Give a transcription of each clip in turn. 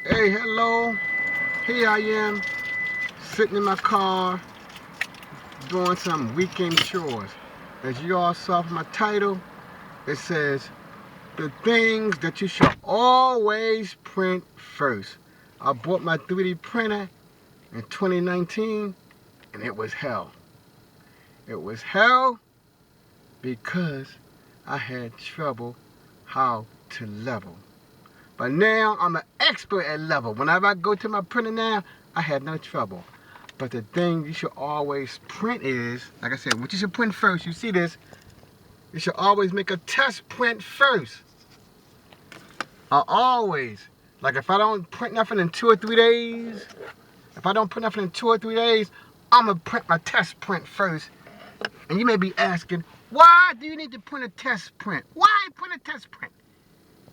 Hey, hello. Here I am, sitting in my car, doing some weekend chores. As you all saw from my title, it says, the things that you should always print first. I bought my 3D printer in 2019, and it was hell. It was hell because I had trouble how to level. But now I'm an expert at level. Whenever I go to my printer now, I have no trouble. But the thing you should always print is, like I said, what you should print first, you see this, you should always make a test print first. Like if I don't print nothing in 2 or 3 days, I'm going to print my test print first. And you may be asking, why do you need to print a test print? Why print a test print?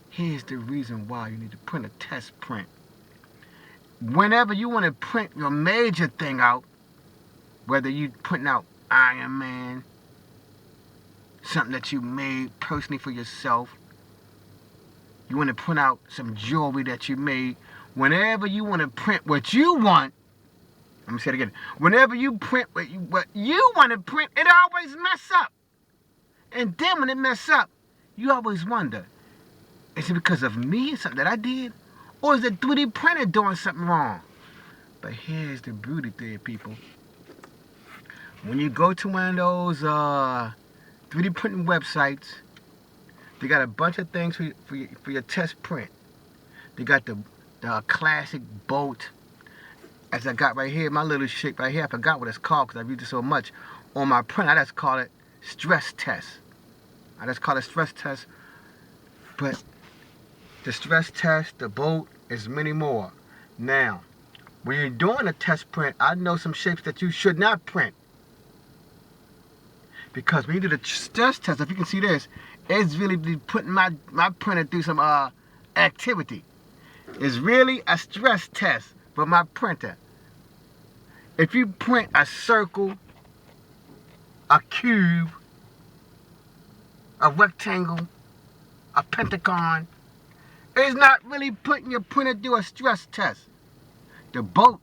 Here's the reason why you need to print a test print. Whenever you want to print your major thing out, whether you printing out Iron Man, something that you made personally for yourself, you want to print out some jewelry that you made, whenever you want to print what you want, let me say it again, whenever you print what you want to print, it always mess up. And then when it mess up, you always wonder, is it because of me, something that I did? Or is the 3D printer doing something wrong? But here's the beauty there, people. When you go to one of those 3D printing websites, they got a bunch of things for your test print. They got the classic bolt, as I got right here, my little shit right here. I forgot what it's called because I've used it so much on my print. I just call it stress test. But the stress test, the bolt, is many more. Now, when you're doing a test print, I know some shapes that you should not print. Because when you do the stress test, if you can see this, it's really putting my printer through some activity. It's really a stress test for my printer. If you print a circle, a cube, a rectangle, a pentagon, it's not really putting your printer through a stress test. The bolt,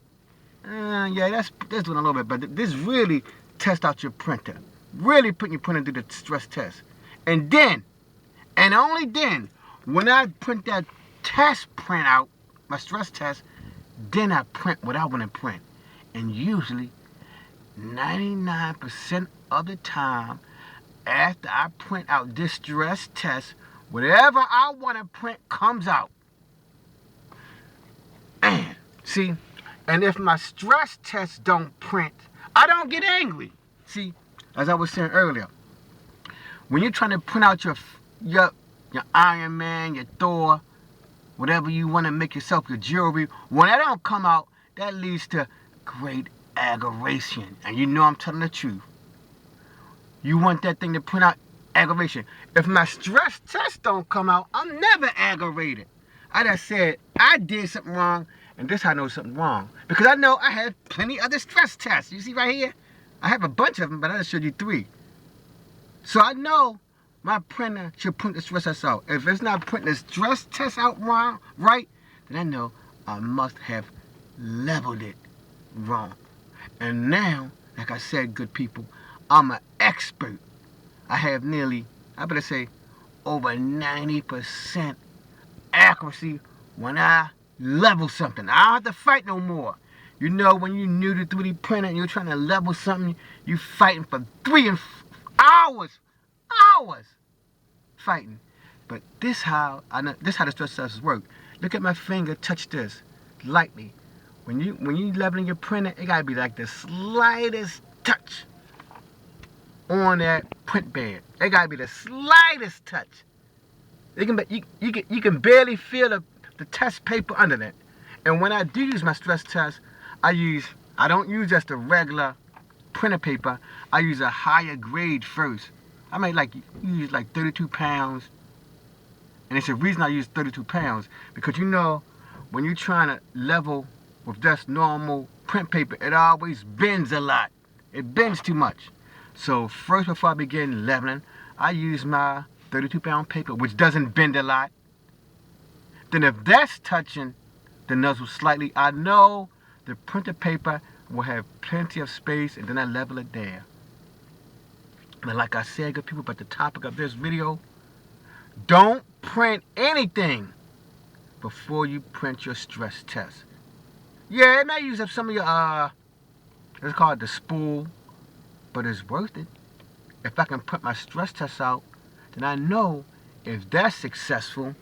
yeah, that's doing a little bit, but this really tests out your printer. Really putting your printer through the stress test. And then, and only then, when I print that test print out, my stress test, then I print what I want to print. And usually, 99% of the time, after I print out this stress test, whatever I want to print comes out. And see, and if my stress tests don't print, I don't get angry. See, as I was saying earlier, when you're trying to print out your Iron Man, your Thor, whatever you want to make yourself, your jewelry, when that don't come out, that leads to great aggravation. And you know I'm telling the truth. You want that thing to print out aggravation. If my stress test don't come out, I'm never aggravated. I just said I did something wrong, and this how I know something wrong. Because I know I have plenty other stress tests. You see right here? I have a bunch of them, but I just showed you 3. So I know my printer should print the stress test out. If it's not printing the stress test out wrong, right, then I know I must have leveled it wrong. And now, like I said, good people, I'm an expert. I have nearly, I better say, over 90% accuracy when I level something. I don't have to fight no more. You know, when you're new to 3D printer and you're trying to level something, you fighting for 3 hours fighting. But this how the stress tests work. Look at my finger, touch this lightly. When you leveling your printer, it gotta be like the slightest touch on that print bed. It gotta be the slightest touch. You can barely feel the test paper under that. And when I do use my stress test, I don't use just a regular printer paper. I use a higher grade first. I might use like 32 pounds. And it's the reason I use 32 pounds. Because you know, when you're trying to level with just normal print paper, it always bends a lot. It bends too much. So first, before I begin leveling, I use my 32-pound paper, which doesn't bend a lot. Then if that's touching the nozzle slightly. I know the printer paper will have plenty of space, and then I level it there. And like I said, good people, about the topic of this video, don't print anything before you print your stress test. Yeah, it may use up some of your, it's called the spool, but it's worth it. If I can print my stress test out, then I know if that's successful,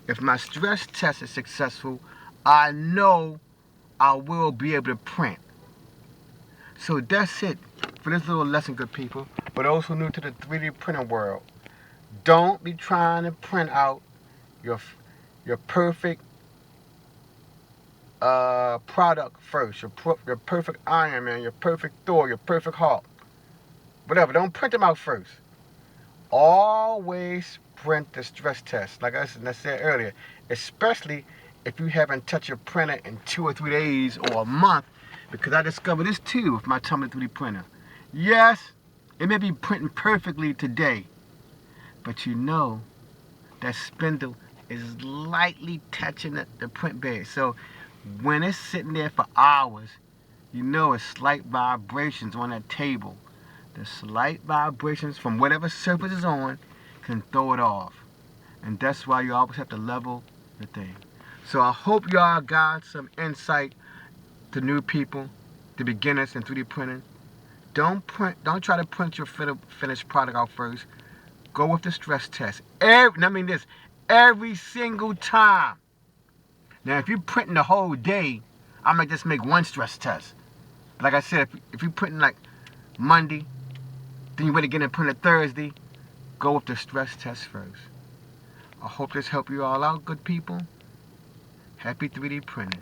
if my stress test is successful, I know I will be able to print. So that's it for this little lesson, good people. For those who are new to the 3D printing world, don't be trying to print out your perfect product first. Your perfect Iron Man, your perfect Thor, your perfect Hulk. Whatever, don't print them out first. Always print the stress test, like I said earlier, especially if you haven't touched your printer in 2 or 3 days or a month, because I discovered this too with my Tumblr 3D printer. Yes, it may be printing perfectly today, but you know that spindle is lightly touching the print bed. So when it's sitting there for hours, you know it's slight vibrations on that table. The slight vibrations from whatever surface is on can throw it off. And that's why you always have to level the thing. So I hope y'all got some insight to new people, the beginners in 3D printing. Don't try to print your finished product out first. Go with the stress test. Every single time. Now, if you're printing the whole day, I might just make one stress test. Like I said, if you're printing like Monday, then you wait again and print it Thursday, go with the stress test first. I hope this helped you all out, good people. Happy 3D printing.